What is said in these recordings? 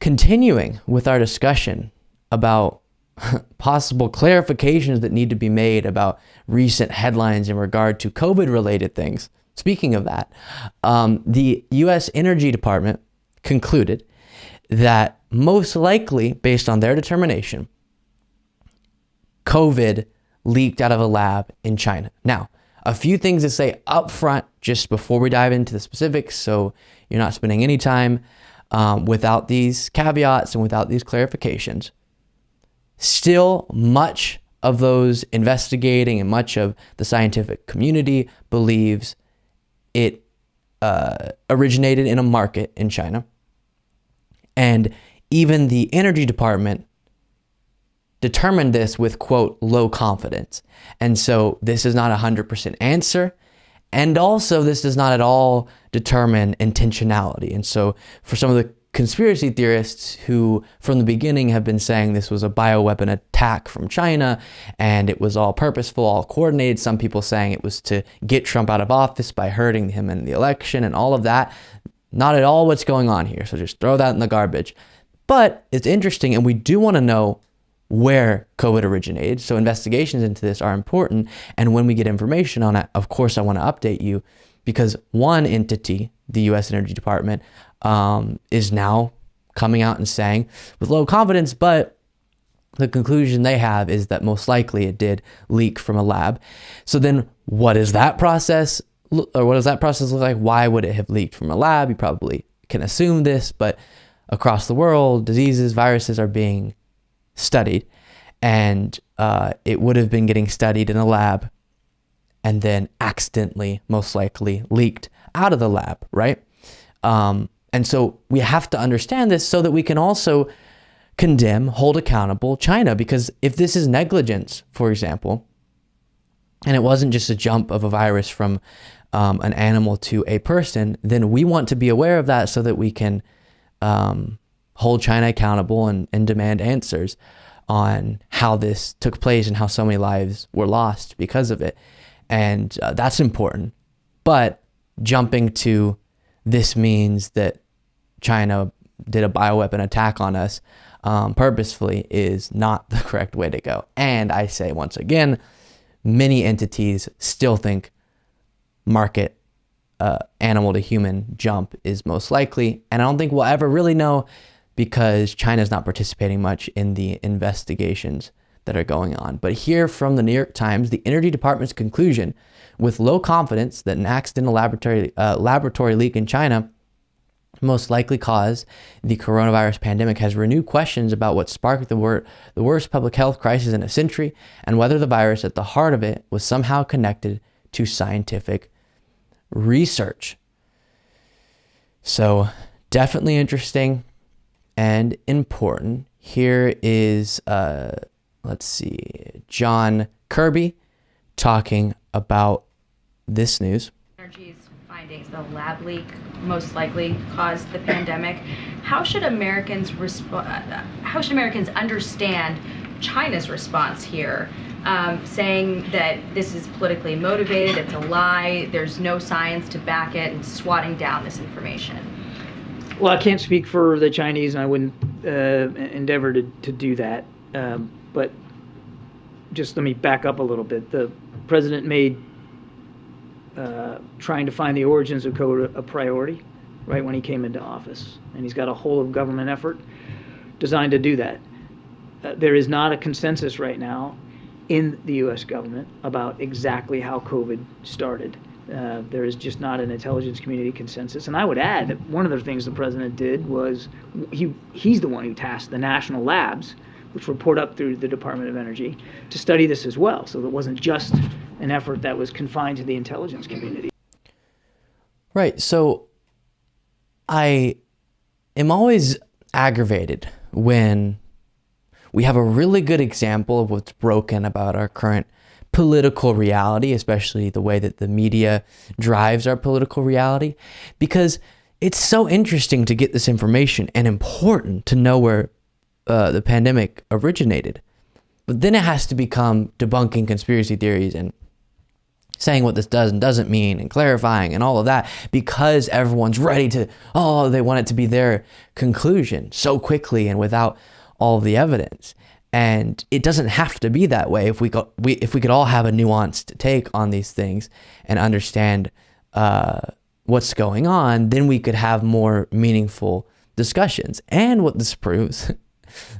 continuing with our discussion about possible clarifications that need to be made about recent headlines in regard to COVID-related things. Speaking of that, the U.S. Energy Department concluded that most likely, based on their determination, COVID leaked out of a lab in China. Now, a few things to say up front just before we dive into the specifics, so you're not spending any time without these caveats and without these clarifications. Still, much of those investigating and much of the scientific community believes it originated in a market in China. And even the Energy Department determined this with, quote, low confidence. And so this is not a 100% answer. And also, this does not at all determine intentionality. And so for some of the conspiracy theorists who from the beginning have been saying this was a bioweapon attack from China and it was all purposeful, all coordinated, some people saying it was to get Trump out of office by hurting him in the election and all of that, not at all what's going on here. So just throw that in the garbage. But it's interesting, and we do want to know where COVID originated. So investigations into this are important. And when we get information on it, of course, I want to update you, because one entity, the U.S. Energy Department, is now coming out and saying with low confidence, but the conclusion they have is that most likely it did leak from a lab. So then what is that process? Or what does that process look like? Why would it have leaked from a lab? You probably can assume this, but across the world, diseases, viruses are being studied, and it would have been getting studied in a lab and then accidentally, most likely, leaked out of the lab, right? And so we have to understand this so that we can also condemn, hold accountable China, because if this is negligence, for example, and it wasn't just a jump of a virus from an animal to a person, then we want to be aware of that so that we can hold China accountable and demand answers on how this took place and how so many lives were lost because of it. And that's important. But jumping to this means that China did a bioweapon attack on us purposefully is not the correct way to go. And I say once again, many entities still think market animal to human jump is most likely. And I don't think we'll ever really know, because China's not participating much in the investigations that are going on. But here from the New York Times, the Energy Department's conclusion, with low confidence that an accidental laboratory leak in China most likely caused the coronavirus pandemic, has renewed questions about what sparked the worst public health crisis in a century, and whether the virus at the heart of it was somehow connected to scientific research. So definitely interesting and important. Here is, let's see, John Kirby talking about this news. Energy's findings, the lab leak most likely caused the pandemic. How should Americans understand China's response here, saying that this is politically motivated, it's a lie, there's no science to back it, and swatting down this information? Well, I can't speak for the Chinese, and I wouldn't endeavor to do that. But just let me back up a little bit. The president made trying to find the origins of COVID a priority right when he came into office. And he's got a whole of government effort designed to do that. There is not a consensus right now in the U.S. government about exactly how COVID started. There is just not an intelligence community consensus. And I would add that one of the things the president did was he's the one who tasked the national labs, which report up through the Department of Energy, to study this as well. So it wasn't just an effort that was confined to the intelligence community. Right. So I am always aggravated when we have a really good example of what's broken about our current political reality, especially the way that the media drives our political reality, because it's so interesting to get this information and important to know where the pandemic originated. But then it has to become debunking conspiracy theories and saying what this does and doesn't mean and clarifying and all of that, because everyone's ready to, they want it to be their conclusion so quickly and without all of the evidence. And it doesn't have to be that way. If we could all have a nuanced take on these things and understand what's going on, then we could have more meaningful discussions. And what this proves,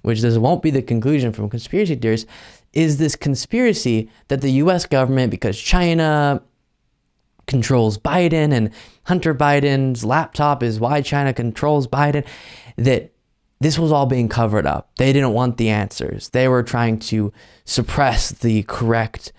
which this won't be the conclusion from conspiracy theorists, is this conspiracy that the US government, because China controls Biden and Hunter Biden's laptop is why China controls Biden, that this was all being covered up. They didn't want the answers. They were trying to suppress the correct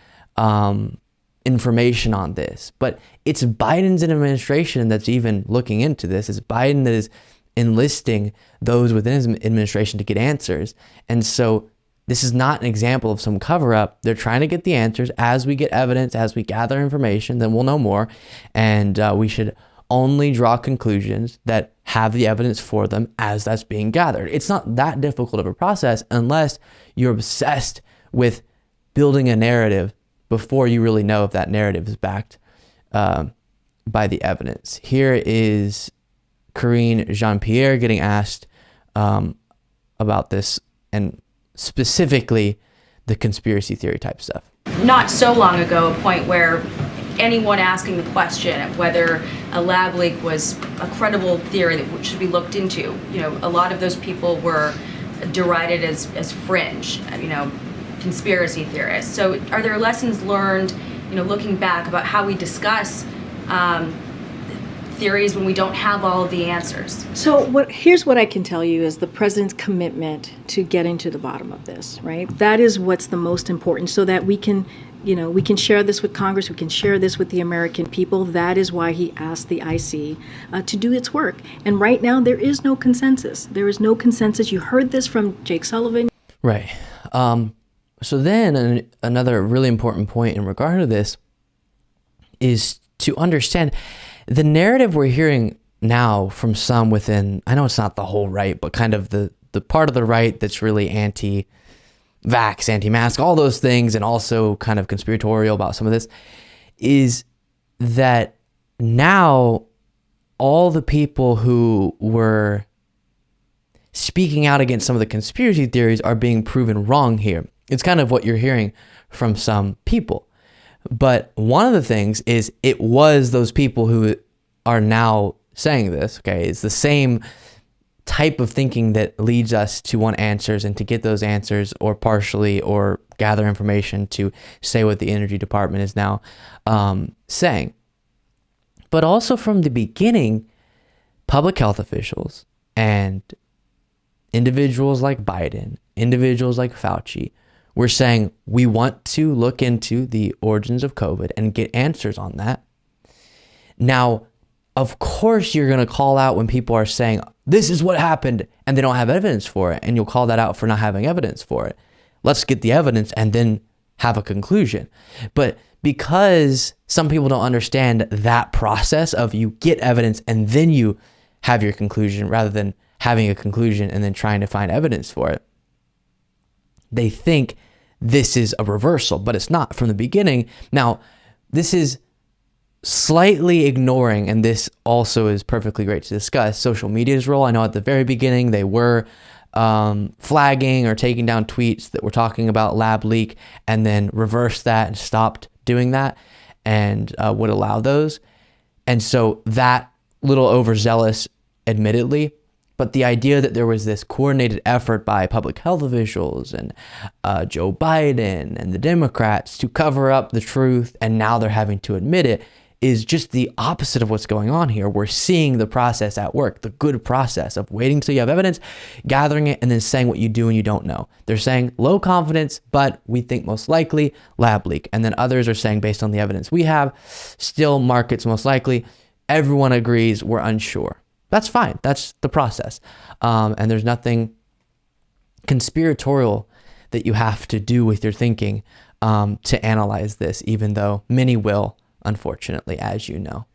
information on this. But it's Biden's administration that's even looking into this. It's Biden that is enlisting those within his administration to get answers. And so this is not an example of some cover up. They're trying to get the answers. As we get evidence, as we gather information, then we'll know more. And we should only draw conclusions that have the evidence for them as that's being gathered. It's not that difficult of a process unless you're obsessed with building a narrative before you really know if that narrative is backed by the evidence. Here is Karine Jean-Pierre getting asked about this, and specifically the conspiracy theory type stuff. Not so long ago, a point where anyone asking the question of whether a lab leak was a credible theory that should be looked into, a lot of those people were derided as fringe, conspiracy theorists. So are there lessons learned, looking back, about how we discuss theories when we don't have all of the answers? So here's what I can tell you is the president's commitment to getting to the bottom of this, right? That is what's the most important, so that we can share this with Congress, we can share this with the American people. That is why he asked the IC to do its work. And right now, there is no consensus. There is no consensus. You heard this from Jake Sullivan. Right. So then another really important point in regard to this is to understand the narrative we're hearing now from some within, I know it's not the whole right, but kind of the part of the right that's really anti-vax, anti-mask, all those things, and also kind of conspiratorial about some of this, is that now all the people who were speaking out against some of the conspiracy theories are being proven wrong here. It's kind of what you're hearing from some people. But one of the things is it was those people who are now saying this, okay? It's the same type of thinking that leads us to want answers and to get those answers, or partially, or gather information to say what the Energy Department is now saying. But also from the beginning, public health officials and individuals like Biden, individuals like Fauci, we're saying we want to look into the origins of COVID and get answers on that. Now, of course, you're going to call out when people are saying, this is what happened, and they don't have evidence for it, and you'll call that out for not having evidence for it. Let's get the evidence and then have a conclusion. But because some people don't understand that process of you get evidence and then you have your conclusion, rather than having a conclusion and then trying to find evidence for it, they think this is a reversal, but it's not from the beginning. Now, this is slightly ignoring, and this also is perfectly great to discuss, social media's role. I know at the very beginning they were flagging or taking down tweets that were talking about lab leak, and then reversed that and stopped doing that and would allow those. And so that little overzealous, admittedly, but the idea that there was this coordinated effort by public health officials and Joe Biden and the Democrats to cover up the truth, and now they're having to admit it, is just the opposite of what's going on here. We're seeing the process at work, the good process of waiting till you have evidence, gathering it, and then saying what you do and you don't know. They're saying low confidence, but we think most likely lab leak. And then others are saying, based on the evidence we have, still markets most likely. Everyone agrees we're unsure. That's fine. That's the process. And there's nothing conspiratorial that you have to do with your thinking to analyze this, even though many will, unfortunately, as you know.